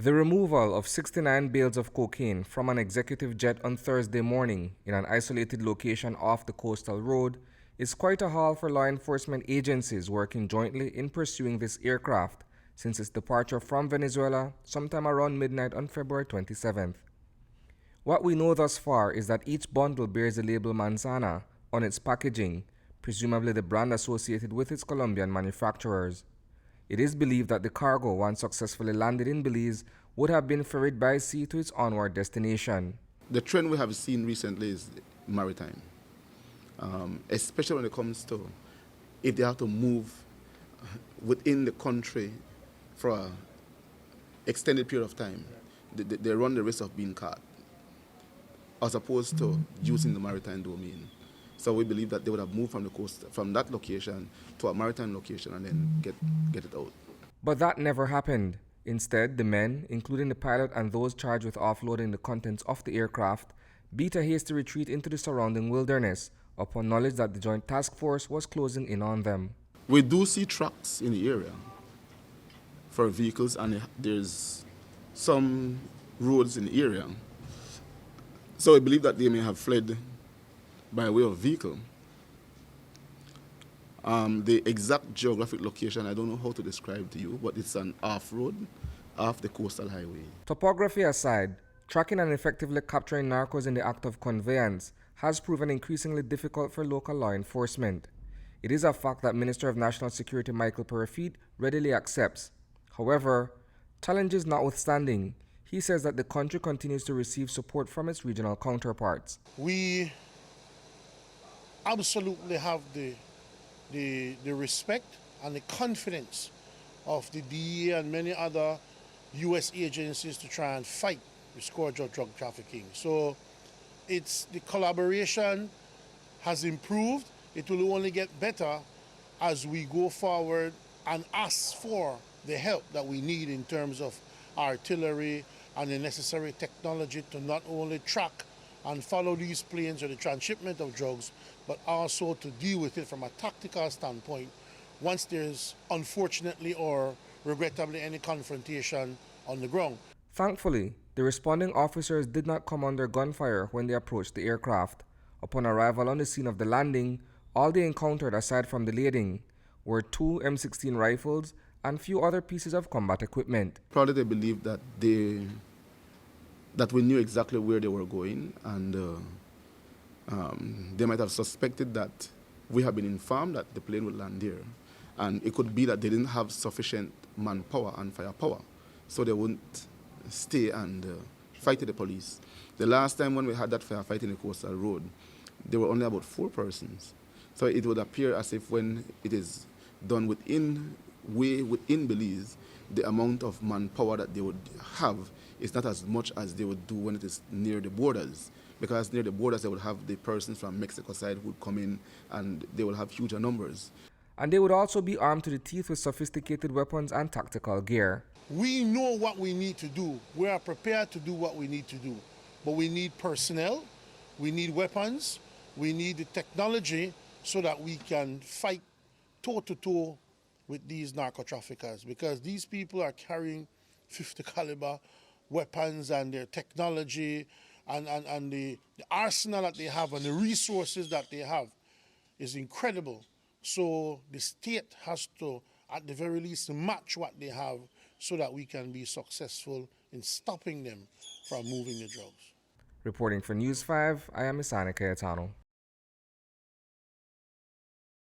The removal of 69 bales of cocaine from an executive jet on Thursday morning in an isolated location off the coastal road is quite a haul for law enforcement agencies working jointly in pursuing this aircraft since its departure from Venezuela sometime around midnight on February 27th. What we know thus far is that each bundle bears the label Manzana on its packaging, presumably the brand associated with its Colombian manufacturers. It is believed that the cargo, once successfully landed in Belize, would have been ferried by sea to its onward destination. The trend we have seen recently is maritime, especially when it comes to if they have to move within the country for an extended period of time, they run the risk of being caught, as opposed to using the maritime domain. So we believe that they would have moved from the coast, from that location to a maritime location and then get it out. But that never happened. Instead, the men, including the pilot and those charged with offloading the contents of the aircraft, beat a hasty retreat into the surrounding wilderness upon knowledge that the Joint Task Force was closing in on them. We do see trucks in the area for vehicles, and there's some roads in the area. So we believe that they may have fled by way of vehicle. The exact geographic location, I don't know how to describe to you, but it's an off-road, off the coastal highway. Topography aside, tracking and effectively capturing narcos in the act of conveyance has proven increasingly difficult for local law enforcement. It is a fact that Minister of National Security Michael Perafit readily accepts. However, challenges notwithstanding, he says that the country continues to receive support from its regional counterparts. We absolutely have the respect and the confidence of the DEA and many other U.S. agencies to try and fight the scourge of drug trafficking. So the collaboration has improved. It will only get better as we go forward and ask for the help that we need in terms of artillery and the necessary technology to not only track and follow these planes or the transshipment of drugs, but also to deal with it from a tactical standpoint once there's unfortunately or regrettably any confrontation on the ground. Thankfully, the responding officers did not come under gunfire when they approached the aircraft. Upon arrival on the scene of the landing, all they encountered aside from the lading were 2 M16 rifles and few other pieces of combat equipment. Probably they believed that we knew exactly where they were going, and they might have suspected that we have been informed that the plane would land there. And it could be that they didn't have sufficient manpower and firepower, so they wouldn't stay and fight with the police. The last time when we had that firefight in the coastal road, there were only about 4 persons. So it would appear as if when it is done within Belize, the amount of manpower that they would have is not as much as they would do when it is near the borders. Because near the borders, they would have the persons from Mexico side who would come in, and they will have huger numbers. And they would also be armed to the teeth with sophisticated weapons and tactical gear. We know what we need to do. We are prepared to do what we need to do. But we need personnel, we need weapons, we need the technology so that we can fight toe-to-toe with these narco traffickers, because these people are carrying 50 caliber weapons, and their technology and the arsenal that they have and the resources that they have is incredible. So the state has to, at the very least, match what they have so that we can be successful in stopping them from moving the drugs. Reporting for News 5, I am Isani Cayetano.